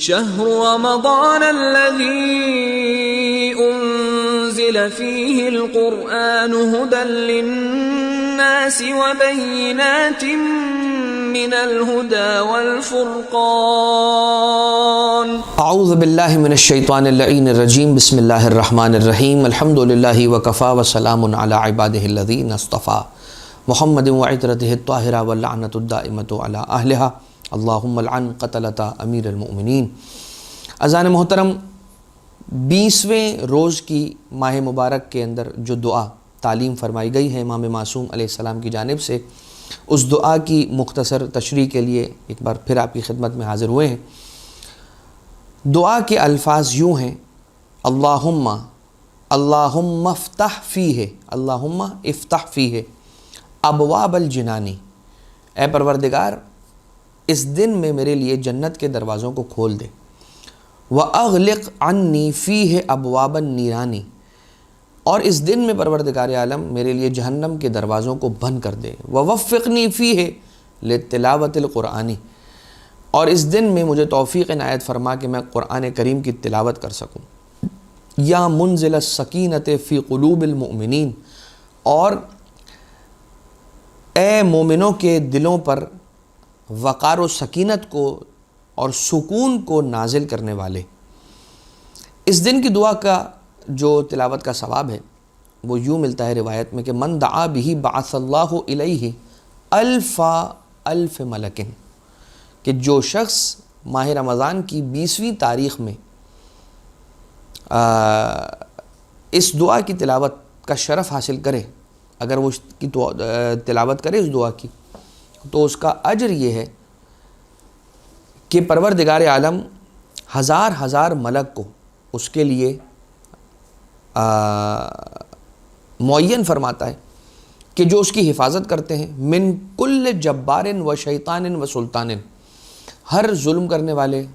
شهر رمضان الذي أنزل فيه القرآن هدى للناس وبينات من الهدى والفرقان اعوذ باللہ من الشیطان اللعین الرجیم بسم اللہ الرحمن الرحیم الحمد للہ وکفا وسلام علی عبادہ الذین اصطفیٰ محمد وعطرتہ الطاہرہ واللعنۃ الدائمۃ علی اہلہا اللہم لعن قتلۃ امیر المؤمنین۔ اذان محترم، 20ویں روز کی ماہ مبارک کے اندر جو دعا تعلیم فرمائی گئی ہے امام معصوم علیہ السلام کی جانب سے، اس دعا کی مختصر تشریح کے لیے ایک بار پھر آپ کی خدمت میں حاضر ہوئے ہیں۔ دعا کے الفاظ یوں ہیں: اللہم افتح فیہ، اللہم افتح فیہ ابواب الجنانی، اے پروردگار اس دن میں میرے لیے جنت کے دروازوں کو کھول دے۔ وَأَغْلِقْ عَنِّي فِيهِ أَبْوَابَ النِّيرَانِ، اور اس دن میں پروردگار عالم میرے لیے جہنم کے دروازوں کو بند کر دے۔ وَوَفِّقْنِي فِيهِ لِتِّلَاوَةِ الْقُرْآنِ، اور اس دن میں مجھے توفیق عنایت فرما کہ میں قرآن کریم کی تلاوت کر سکوں۔ یا منزل السکینۃ فی قلوب المؤمنین، اور اے مومنوں کے دلوں پر وقار و سکینت کو اور سکون کو نازل کرنے والے۔ اس دن کی دعا کا جو تلاوت کا ثواب ہے وہ یوں ملتا ہے روایت میں کہ من دعا بہ بعث اللہ الیہ الف ملک، کہ جو شخص ماہ رمضان کی 20ویں تاریخ میں اس دعا کی تلاوت کا شرف حاصل کرے، اگر وہ اس کی تلاوت کرے اس دعا کی، تو اس کا اجر یہ ہے کہ پروردگار عالم ہزار ملک کو اس کے لیے معین فرماتا ہے کہ جو اس کی حفاظت کرتے ہیں، من کل جبار و شیطان و سلطان، ہر ظلم کرنے والے،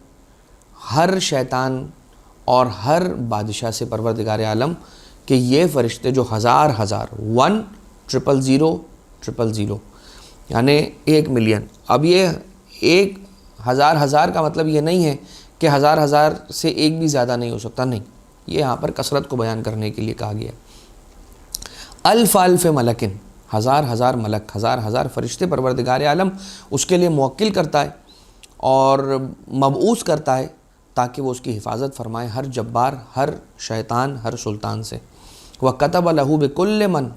ہر شیطان اور ہر بادشاہ سے پروردگار عالم کہ یہ فرشتے جو ہزار 1,000,000 یعنی 1,000,000، اب یہ 1,000,000 کا مطلب یہ نہیں ہے کہ 1,000,000 سے ایک بھی زیادہ نہیں ہو سکتا، نہیں، یہ یہاں پر کثرت کو بیان کرنے کے لیے کہا گیا ہے۔ الف ملکن، ہزار ملک، ہزار فرشتے پروردگار عالم اس کے لیے موکل کرتا ہے اور مبعوث کرتا ہے تاکہ وہ اس کی حفاظت فرمائے ہر جبار، ہر شیطان، ہر سلطان سے۔ وَكَتَبَ لَهُ بِكُلِّ مَنْ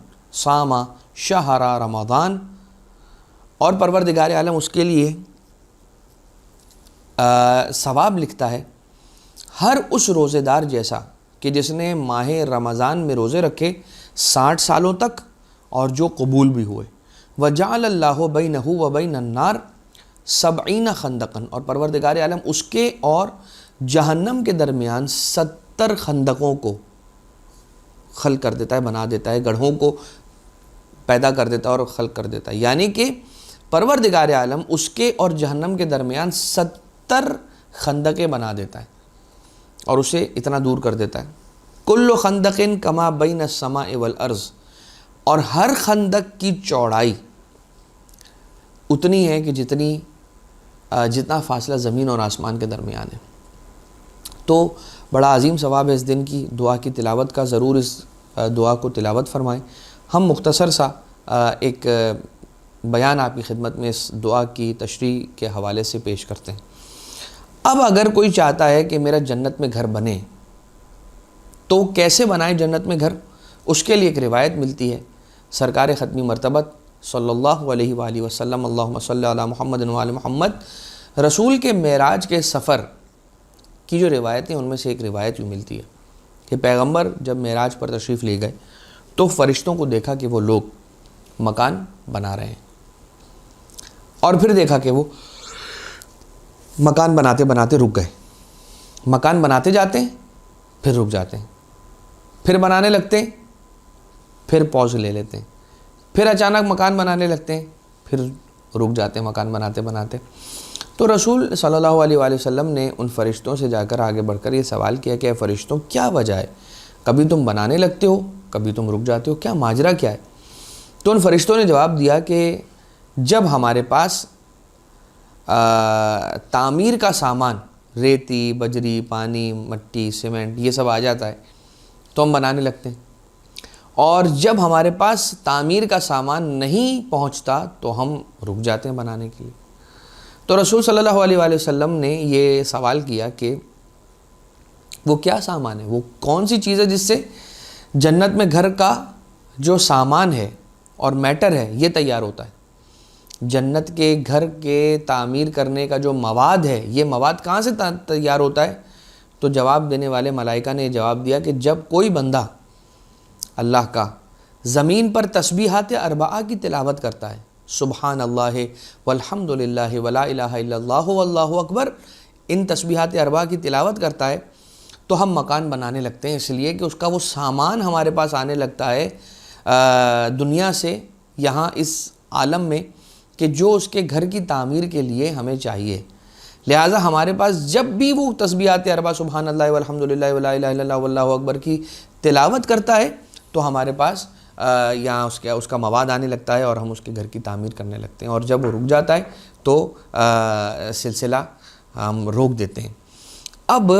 صَامَ شَهْرَ رَمَضَانَ، اور پروردگار عالم اس کے لیے ثواب لکھتا ہے ہر اس روزے دار جیسا کہ جس نے ماہ رمضان میں روزے رکھے 60 سالوں تک اور جو قبول بھی ہوئے۔ وَجَعَلَ اللَّهُ بَيْنَهُ وَبَيْنَ النَّارِ 70 خندقاً، اور پروردگار عالم اس کے اور جہنم کے درمیان 70 خندقوں کو خلق کر دیتا ہے، بنا دیتا ہے، گڑھوں کو پیدا کر دیتا ہے اور خلق کر دیتا ہے، یعنی کہ پروردگار عالم اس کے اور جہنم کے درمیان 70 خندقیں بنا دیتا ہے اور اسے اتنا دور کر دیتا ہے۔ کل خندق کما بین السماء والارض، اور ہر خندق کی چوڑائی اتنی ہے کہ جتنا فاصلہ زمین اور آسمان کے درمیان ہے۔ تو بڑا عظیم ثواب ہے اس دن کی دعا کی تلاوت کا، ضرور اس دعا کو تلاوت فرمائیں۔ ہم مختصر سا ایک بیان آپ کی خدمت میں اس دعا کی تشریح کے حوالے سے پیش کرتے ہیں۔ اب اگر کوئی چاہتا ہے کہ میرا جنت میں گھر بنے تو کیسے بنائے جنت میں گھر؟ اس کے لیے ایک روایت ملتی ہے سرکار ختمی مرتبت صلی اللہ علیہ وآلہ وسلم، اللہم صلی علی محمد وآل محمد، رسول کے معراج کے سفر کی جو روایتیں ان میں سے ایک روایت یوں ملتی ہے کہ پیغمبر جب معراج پر تشریف لے گئے تو فرشتوں کو دیکھا کہ وہ لوگ مکان بنا رہے ہیں، اور پھر دیکھا کہ وہ مکان بناتے رک گئے، مکان بناتے جاتے ہیں پھر رک جاتے ہیں، پھر بنانے لگتے ہیں پھر پوز لے لیتے ہیں، پھر اچانک مکان بنانے لگتے ہیں پھر رک جاتے ہیں مکان بناتے۔ تو رسول صلی اللہ علیہ وآلہ وسلم نے ان فرشتوں سے جا کر آگے بڑھ کر یہ سوال کیا کہ اے فرشتوں، کیا وجہ ہے؟ کبھی تم بنانے لگتے ہو، کبھی تم رک جاتے ہو، کیا ماجرا کیا ہے؟ تو ان فرشتوں نے جواب دیا کہ جب ہمارے پاس تعمیر کا سامان ریتی، بجری، پانی، مٹی، سیمنٹ یہ سب آ جاتا ہے تو ہم بنانے لگتے ہیں، اور جب ہمارے پاس تعمیر کا سامان نہیں پہنچتا تو ہم رک جاتے ہیں بنانے کے لیے۔ تو رسول صلی اللہ علیہ وآلہ وسلم نے یہ سوال کیا کہ وہ کیا سامان ہے، وہ کون سی چیز ہے جس سے جنت میں گھر کا جو سامان ہے اور میٹر ہے یہ تیار ہوتا ہے، جنت کے گھر کے تعمیر کرنے کا جو مواد ہے یہ مواد کہاں سے تیار ہوتا ہے؟ تو جواب دینے والے ملائکہ نے جواب دیا کہ جب کوئی بندہ اللہ کا زمین پر تسبیحات اربعہ کی تلاوت کرتا ہے، سبحان اللہ والحمد للہ ولا الہ الا اللہ واللہ اکبر، ان تسبیحات اربعہ کی تلاوت کرتا ہے تو ہم مکان بنانے لگتے ہیں، اس لیے کہ اس کا وہ سامان ہمارے پاس آنے لگتا ہے دنیا سے یہاں اس عالم میں کہ جو اس کے گھر کی تعمیر کے لیے ہمیں چاہیے۔ لہٰذا ہمارے پاس جب بھی وہ تسبیحات اربعہ سبحان اللہ والحمد للہ ولا الہ الا اللہ واللہ اکبر کی تلاوت کرتا ہے تو ہمارے پاس یہاں اس کا مواد آنے لگتا ہے اور ہم اس کے گھر کی تعمیر کرنے لگتے ہیں، اور جب وہ رک جاتا ہے تو سلسلہ ہم روک دیتے ہیں۔ اب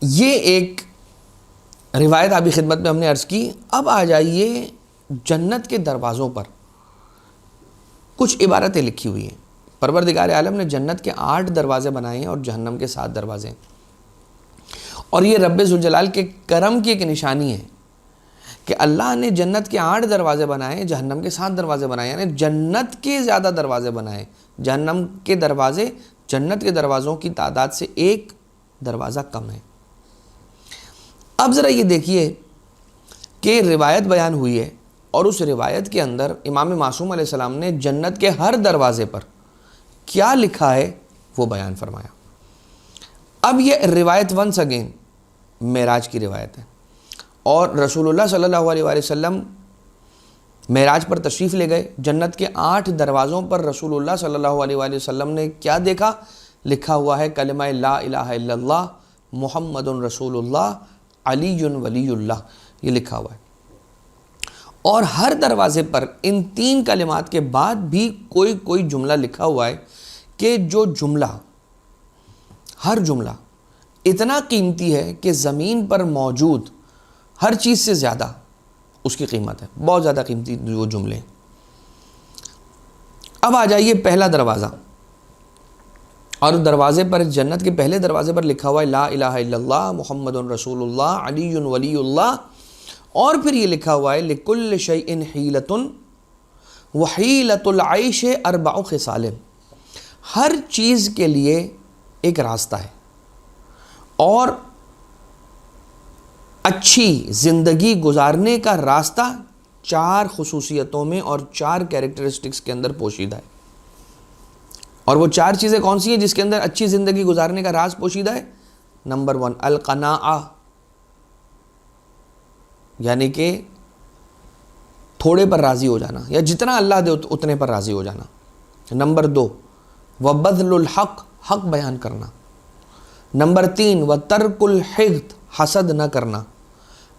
یہ ایک روایت آپ کی خدمت میں ہم نے عرض کی۔ اب آ جائیے جنت کے دروازوں پر کچھ عبارتیں لکھی ہوئی ہیں۔ پروردگار عالم نے جنت کے 8 دروازے بنائے ہیں اور جہنم کے 7 دروازے ہیں، اور یہ رب ذوالجلال کے کرم کی ایک نشانی ہے کہ اللہ نے جنت کے 8 دروازے بنائے، جہنم کے 7 دروازے بنائے، یعنی جنت کے زیادہ دروازے بنائے، جہنم کے دروازے جنت کے دروازوں کی تعداد سے 1 دروازہ کم ہے۔ اب ذرا یہ دیکھیے کہ روایت بیان ہوئی ہے، اور اس روایت کے اندر امام معصوم علیہ السلام نے جنت کے ہر دروازے پر کیا لکھا ہے وہ بیان فرمایا۔ اب یہ روایت ونس اگین معراج کی روایت ہے، اور رسول اللہ صلی اللہ علیہ وآلہ وسلم معراج پر تشریف لے گئے، جنت کے 8 دروازوں پر رسول اللہ صلی اللہ علیہ وآلہ وسلم نے کیا دیکھا؟ لکھا ہوا ہے کلمہ لا الہ الا اللہ محمد رسول اللہ علی ولی اللہ، یہ لکھا ہوا ہے، اور ہر دروازے پر ان 3 کلمات کے بعد بھی کوئی جملہ لکھا ہوا ہے کہ جو جملہ، ہر جملہ اتنا قیمتی ہے کہ زمین پر موجود ہر چیز سے زیادہ اس کی قیمت ہے، بہت زیادہ قیمتی وہ جملے۔ اب آ جائیے پہلا دروازہ، اور دروازے پر جنت کے پہلے دروازے پر لکھا ہوا ہے لا الہ الا اللہ محمد رسول اللہ علی ولی اللہ، اور پھر یہ لکھا ہوا ہے لکل شیء حیلۃ وحیلۃ العیش 4 خصال، ہر چیز کے لیے ایک راستہ ہے، اور اچھی زندگی گزارنے کا راستہ 4 خصوصیتوں میں اور 4 کیریکٹرسٹکس کے اندر پوشیدہ ہے۔ اور وہ 4 چیزیں کون سی ہیں جس کے اندر اچھی زندگی گزارنے کا راز پوشیدہ ہے؟ نمبر 1 القناعہ، یعنی کہ تھوڑے پر راضی ہو جانا، یا جتنا اللہ دے اتنے پر راضی ہو جانا۔ نمبر 2 وبذل الحق، حق بیان کرنا۔ نمبر 3 وترک الحقد، حسد نہ کرنا۔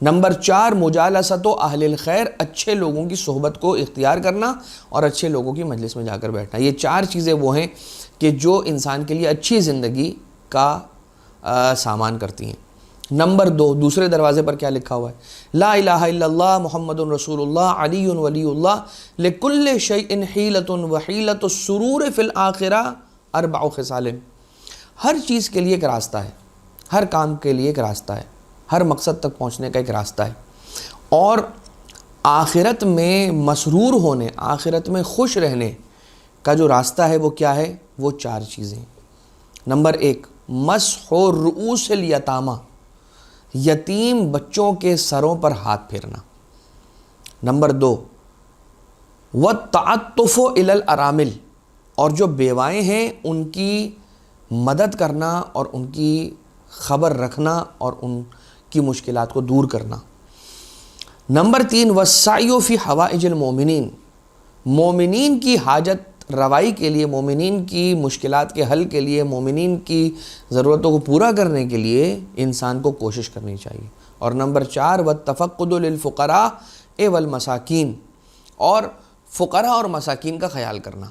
نمبر 4 مجالست اہل الخیر، اچھے لوگوں کی صحبت کو اختیار کرنا اور اچھے لوگوں کی مجلس میں جا کر بیٹھنا۔ یہ 4 چیزیں وہ ہیں کہ جو انسان کے لیے اچھی زندگی کا سامان کرتی ہیں۔ نمبر 2 دوسرے دروازے پر کیا لکھا ہوا ہے؟ لا الہ الا اللہ محمد رسول اللہ علی ولی اللہ لکل شیء حیلۃ وحیلۃ السرور فی الآخرہ 4 خصال، ہر چیز کے لیے ایک راستہ ہے، ہر کام کے لیے ایک راستہ ہے، ہر مقصد تک پہنچنے کا ایک راستہ ہے، اور آخرت میں مسرور ہونے، آخرت میں خوش رہنے کا جو راستہ ہے وہ کیا ہے؟ وہ 4 چیزیں۔ نمبر 1 مسح رؤوس الیتامى، یتیم بچوں کے سروں پر ہاتھ پھیرنا۔ نمبر 2 والتعطف الی الارامل، اور جو بیوائیں ہیں ان کی مدد کرنا اور ان کی خبر رکھنا اور ان کی مشکلات کو دور کرنا۔ نمبر 3 والسعی فی حوائج المومنین، مومنین کی حاجت روائی کے لیے، مومنین کی مشکلات کے حل کے لیے، مومنین کی ضرورتوں کو پورا کرنے کے لیے انسان کو کوشش کرنی چاہیے۔ اور نمبر 4 والتفقد للفقراء والمساکین، اور فقراء اور مساکین کا خیال کرنا۔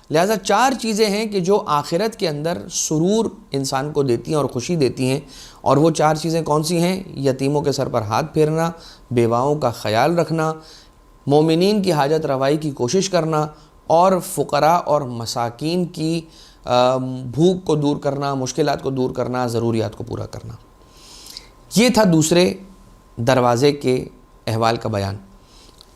لہٰذا 4 چیزیں ہیں کہ جو آخرت کے اندر سرور انسان کو دیتی ہیں اور خوشی دیتی ہیں، اور وہ 4 چیزیں کون سی ہیں؟ یتیموں کے سر پر ہاتھ پھیرنا، بیواؤں کا خیال رکھنا، مومنین کی حاجت روائی کی کوشش کرنا، اور فقراء اور مساکین کی بھوک کو دور کرنا، مشکلات کو دور کرنا، ضروریات کو پورا کرنا۔ یہ تھا دوسرے دروازے کے احوال کا بیان۔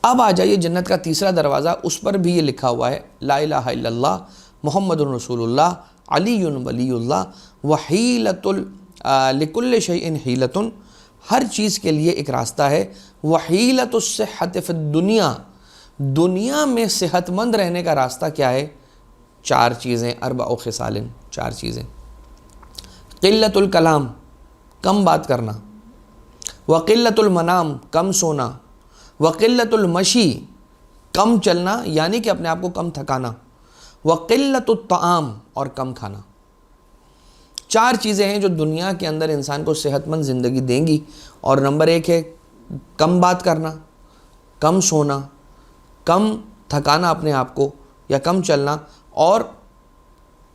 اب آ جائیے جنت کا تیسرا دروازہ، اس پر بھی یہ لکھا ہوا ہے لا الہ الا اللہ محمد رسول اللہ علی ولی اللہ وحیلۃ لکل شیء حیلۃ، ہر چیز کے لیے ایک راستہ ہے، وحیلۃ الصحۃ فی الدنیا، دنیا میں صحت مند رہنے کا راستہ کیا ہے؟ 4 چیزیں، 4 خصال، 4 چیزیں، قلت الکلام، کم بات کرنا، وقلت المنام، کم سونا، وقلت المشی، کم چلنا یعنی کہ اپنے آپ کو کم تھکانا، وقلت الطعام، اور کم کھانا۔ 4 چیزیں ہیں جو دنیا کے اندر انسان کو صحت مند زندگی دیں گی، اور نمبر 1 ہے کم بات کرنا، کم سونا، کم تھکانا اپنے آپ کو یا کم چلنا، اور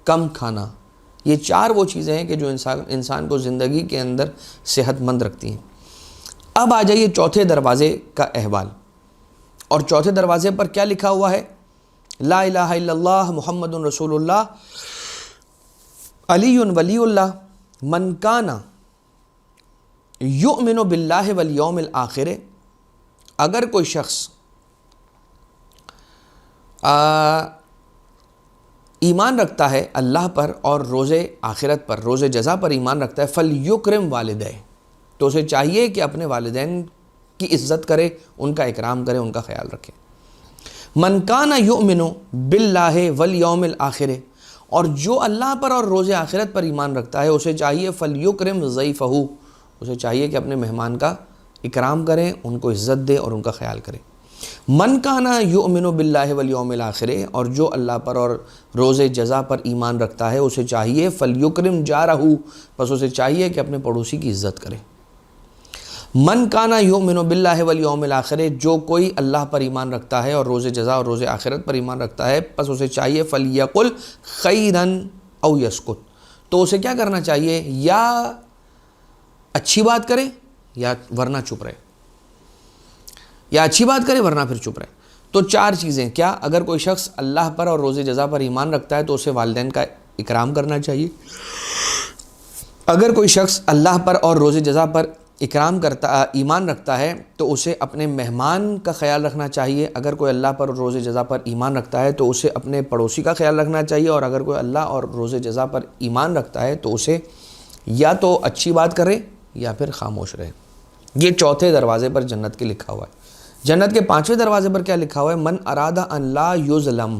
کم کھانا۔ یہ 4 وہ چیزیں ہیں کہ جو انسان کو زندگی کے اندر صحت مند رکھتی ہیں۔ اب آ جائیے چوتھے دروازے کا احوال، اور چوتھے دروازے پر کیا لکھا ہوا ہے؟ لا الہ الا اللہ محمد رسول اللہ علی ولی اللہ من کان یؤمن باللہ والیوم الآخر، اگر کوئی شخص ایمان رکھتا ہے اللہ پر اور روز آخرت پر، روز جزا پر ایمان رکھتا ہے، فلیکرم والدیہ، تو اسے چاہیے کہ اپنے والدین کی عزت کرے، ان کا اکرام کرے، ان کا خیال رکھے۔ من کان یؤمن باللہ والیوم الآخر، اور جو اللہ پر اور روز آخرت پر ایمان رکھتا ہے اسے چاہیے فلیکرم ضیفہ، اسے چاہیے کہ اپنے مہمان کا اکرام کریں، ان کو عزت دے اور ان کا خیال کرے۔ من کان یؤمن باللہ والیوم الآخر، اور جو اللہ پر اور روز جزا پر ایمان رکھتا ہے اسے چاہیے فلیکرم جارہ، بس اسے چاہیے کہ اپنے پڑوسی کی عزت کرے۔ من کان یؤمن باللہ والیوم الآخر، جو کوئی اللہ پر ایمان رکھتا ہے اور روز جزا اور روز آخرت پر ایمان رکھتا ہے، پس اسے چاہیے فلیقل خیرا او یسکت، تو اسے کیا کرنا چاہیے؟ یا اچھی بات کرے یا ورنہ چپ رہے، یا اچھی بات کرے ورنہ پھر چپ رہے۔ تو 4 چیزیں کیا؟ اگر کوئی شخص اللہ پر اور روز جزا پر ایمان رکھتا ہے تو اسے والدین کا اکرام کرنا چاہیے، اگر کوئی شخص اللہ پر اور روز جزا پر ایمان رکھتا ہے تو اسے اپنے مہمان کا خیال رکھنا چاہیے، اگر کوئی اللہ پر اور روز جزا پر ایمان رکھتا ہے تو اسے اپنے پڑوسی کا خیال رکھنا چاہیے، اور اگر کوئی اللہ اور روز جزا پر ایمان رکھتا ہے تو اسے یا تو اچھی بات کرے یا پھر خاموش رہے۔ یہ چوتھے دروازے پر جنت کے لکھا ہوا ہے۔ جنت کے 5ویں دروازے پر کیا لکھا ہوا ہے؟ من اراد ان لا یظلم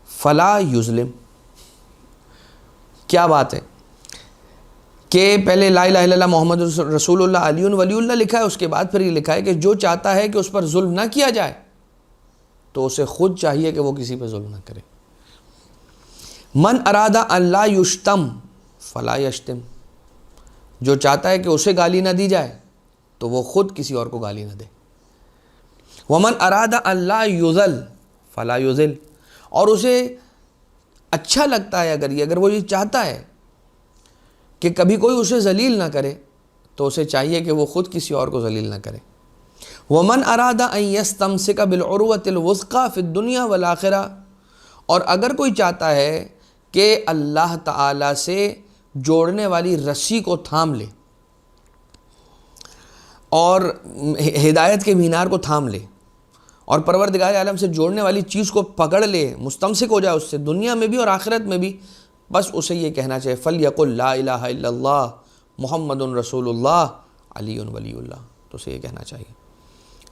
فلا یظلم۔ کیا بات ہے کہ پہلے لا الہ الا اللہ محمد رسول اللہ علی ولی اللہ لکھا ہے، اس کے بعد پھر یہ لکھا ہے کہ جو چاہتا ہے کہ اس پر ظلم نہ کیا جائے تو اسے خود چاہیے کہ وہ کسی پہ ظلم نہ کرے۔ من اراد ان لا یشتم فلا یشتم، جو چاہتا ہے کہ اسے گالی نہ دی جائے تو وہ خود کسی اور کو گالی نہ دے۔ ومن اراد ان لا یذل فلا یذل، اور اسے اچھا لگتا ہے اگر وہ یہ چاہتا ہے کہ کبھی کوئی اسے ذلیل نہ کرے تو اسے چاہیے کہ وہ خود کسی اور کو ذلیل نہ کرے۔ ومن اراد ان یستمسک بالعروۃ الوثقی فی الدنیا والآخرہ، اور اگر کوئی چاہتا ہے کہ اللہ تعالی سے جوڑنے والی رسی کو تھام لے اور ہدایت کے مینار کو تھام لے اور پروردگار عالم سے جوڑنے والی چیز کو پکڑ لے، مستمسک ہو جائے اس سے دنیا میں بھی اور آخرت میں بھی، بس اسے یہ کہنا چاہیے فلیقل لا الہ الا اللہ محمد رسول اللہ علی ولی اللہ، تو اسے یہ کہنا چاہیے۔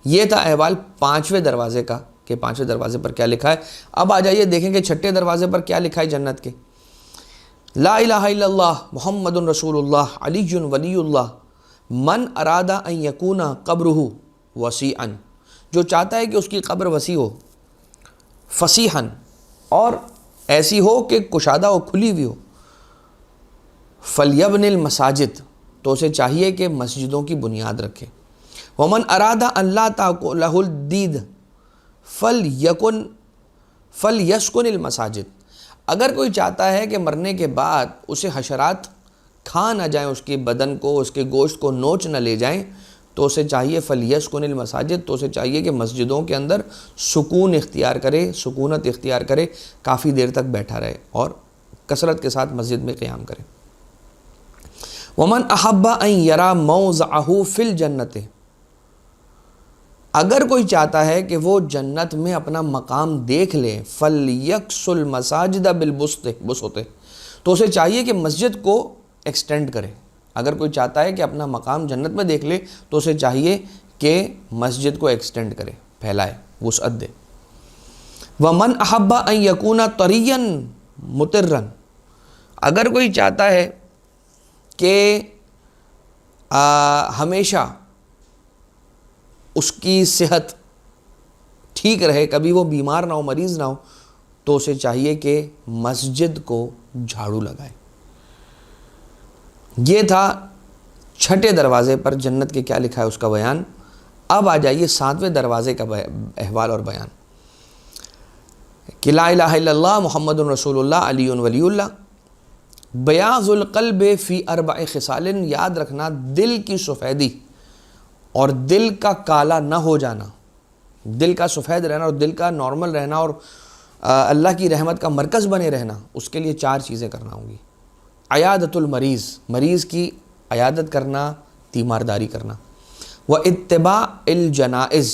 یہ تھا احوال 5ویں دروازے کا کہ 5ویں دروازے پر کیا لکھا ہے۔ اب آ جائیے دیکھیں کہ 6ٹھے دروازے پر کیا لکھا ہے جنت کے۔ لا الہ الا اللہ محمد رسول اللہ علی ولی اللہ من اراد ان یکون قبرہ وسیعا، جو چاہتا ہے کہ اس کی قبر وسیع ہو، فصیحا، اور ایسی ہو کہ کشادہ ہو، کھلی ہوئی ہو، فلیبن المساجد، تو اسے چاہیے کہ مسجدوں کی بنیاد رکھے۔ ومن اراد ان لا تاکلہ الدید فلیکن فَلْيَسْكُنِ الْمَسَاجِدِ، اگر کوئی چاہتا ہے کہ مرنے کے بعد اسے حشرات کھا نہ جائیں، اس کے بدن کو، اس کے گوشت کو نوچ نہ لے جائیں، تو اسے چاہیے فَلْيَسْكُنِ الْمَسَاجِدِ، تو اسے چاہیے کہ مسجدوں کے اندر سکون اختیار کرے، سکونت اختیار کرے، کافی دیر تک بیٹھا رہے اور کثرت کے ساتھ مسجد میں قیام کرے۔ وَمَنْ أَحَبَّ أَنْ يَرَى مَوْضَعَهُ فِي الْجَنَّةِ، اگر کوئی چاہتا ہے کہ وہ جنت میں اپنا مقام دیکھ لے، فَلْيَكْسُ الْمَسَاجِدَ بِالْبُسْطِ، تو اسے چاہیے کہ مسجد کو ایکسٹینڈ کرے۔ اگر کوئی چاہتا ہے کہ اپنا مقام جنت میں دیکھ لے تو اسے چاہیے کہ مسجد کو ایکسٹینڈ کرے، پھیلائے، وسعت دے۔ وَمَنْ أَحَبَّ أَنْ يَكُونَ طَرِيًّا مُطِرًّا، اگر کوئی چاہتا ہے کہ ہمیشہ اس کی صحت ٹھیک رہے، کبھی وہ بیمار نہ ہو، مریض نہ ہو، تو اسے چاہیے کہ مسجد کو جھاڑو لگائے۔ یہ تھا چھٹے دروازے پر جنت کے کیا لکھا ہے اس کا بیان۔ اب آ جائیے 7ویں دروازے کا احوال اور بیان کہ لا الہ الا اللہ محمد رسول اللہ علی ولی اللہ۔ بیاض القلب فی 4 خصال، یاد رکھنا دل کی سفیدی اور دل کا کالا نہ ہو جانا، دل کا سفید رہنا اور دل کا نارمل رہنا اور اللہ کی رحمت کا مرکز بنے رہنا، اس کے لیے 4 چیزیں کرنا ہوں گی۔ عیادت المریض، مریض کی عیادت کرنا، تیمارداری کرنا۔ واتباع الجنائز،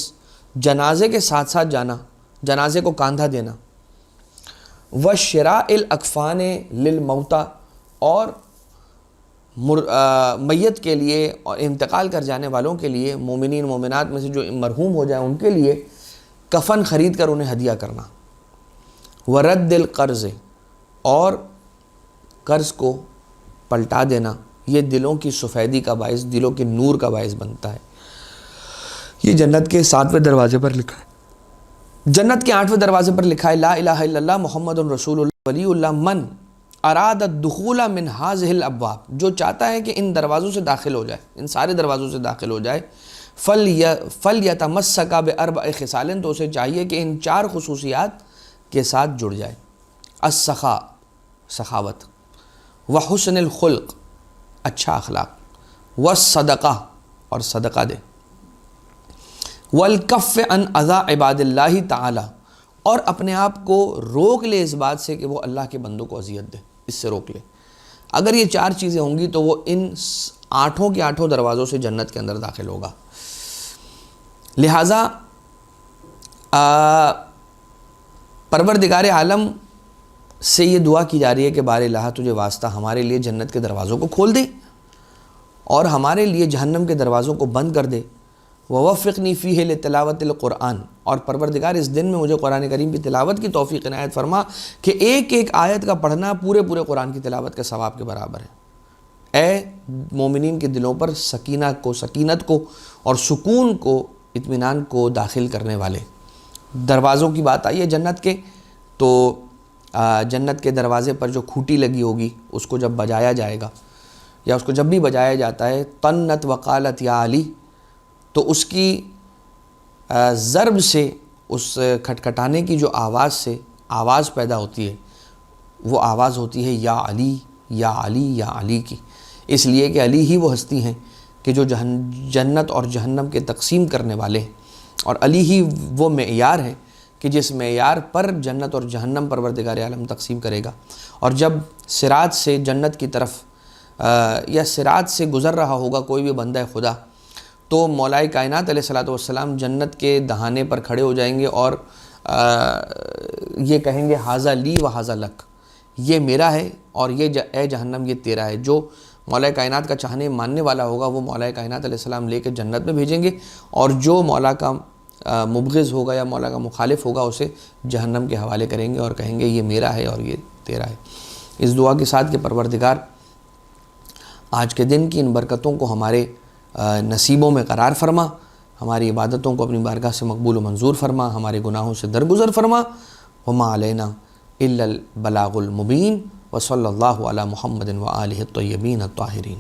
جنازے کے ساتھ ساتھ جانا، جنازے کو کاندھا دینا۔ وشراء الاکفان للموتى، اور میت کے لیے اور انتقال کر جانے والوں کے لیے، مومنین مومنات میں سے جو مرحوم ہو جائیں ان کے لیے کفن خرید کر انہیں ہدیہ کرنا۔ ورد القرض، اور قرض کو پلٹا دینا، یہ دلوں کی سفیدی کا باعث، دلوں کے نور کا باعث بنتا ہے۔ یہ جنت کے 7ویں دروازے پر لکھا ہے۔ جنت کے 8ویں دروازے پر لکھا ہے لا الہ الا اللہ محمد رسول اللہ ولی اللہ من اراد الدخول من هذه الابواب، جو چاہتا ہے کہ ان دروازوں سے داخل ہو جائے، ان سارے دروازوں سے داخل ہو جائے، فلیتمسک ب4 خصال، تو اسے چاہیے کہ ان 4 خصوصیات کے ساتھ جڑ جائے۔ السخاء، سخاوت، وحسن الخلق، اچھا اخلاق، والصدقہ، اور صدقہ دے، والکف عن اذی عباد اللہ تعالی، اور اپنے آپ کو روک لے اس بات سے کہ وہ اللہ کے بندوں کو اذیت دے، اس سے روک لے۔ اگر یہ 4 چیزیں ہوں گی تو وہ ان 8 کے 8 دروازوں سے جنت کے اندر داخل ہوگا۔ لہٰذا پروردگار عالم سے یہ دعا کی جا رہی ہے کہ بار الہ تجھے واسطہ ہمارے لیے جنت کے دروازوں کو کھول دے اور ہمارے لیے جہنم کے دروازوں کو بند کر دے۔ ووفقنی فیہ لتلاوت القرآن، اور پروردگار اس دن میں مجھے قرآن کریم کی تلاوت کی توفیق عنایت فرما کہ ایک ایک آیت کا پڑھنا پورے قرآن کی تلاوت کے ثواب کے برابر ہے۔ اے مومنین کے دلوں پر سکینت کو اور سکون کو، اطمینان کو داخل کرنے والے دروازوں کی بات آئی ہے جنت کے، تو جنت کے دروازے پر جو کھوٹی لگی ہوگی اس کو جب بجایا جائے گا، یا اس کو جب بھی بجایا جاتا ہے، طنت وقالت یا علی، تو اس کی ضرب سے، اس کھٹکھٹانے کی جو آواز سے آواز پیدا ہوتی ہے، وہ آواز ہوتی ہے یا علی یا علی یا علی کی، اس لیے کہ علی ہی وہ ہستی ہیں کہ جو جنت اور جہنم کے تقسیم کرنے والے ہیں، اور علی ہی وہ معیار ہے کہ جس معیار پر جنت اور جہنم پروردگار عالم تقسیم کرے گا۔ اور جب صراط سے جنت کی طرف یا صراط سے گزر رہا ہوگا کوئی بھی بندہ خدا، تو مولائے کائنات علیہ الصلوۃ والسلام جنت کے دہانے پر کھڑے ہو جائیں گے اور یہ کہیں گے ھذا لی و ھذا لک، یہ میرا ہے اور یہ اے جہنم یہ تیرا ہے۔ جو مولا کائنات کا چاہنے ماننے والا ہوگا وہ مولا کائنات علیہ السلام لے کے جنت میں بھیجیں گے، اور جو مولا کا مبغض ہوگا یا مولا کا مخالف ہوگا اسے جہنم کے حوالے کریں گے اور کہیں گے یہ میرا ہے اور یہ تیرا ہے۔ اس دعا کے ساتھ کہ پروردگار آج کے دن کی ان برکتوں کو ہمارے نصیبوں میں قرار فرما، ہماری عبادتوں کو اپنی بارگاہ سے مقبول و منظور فرما، ہمارے گناہوں سے درگزر فرما۔ وما علینا الا البلاغ المبین، وصلی اللہ علی محمد وآلہ الطیبین الطاہرین۔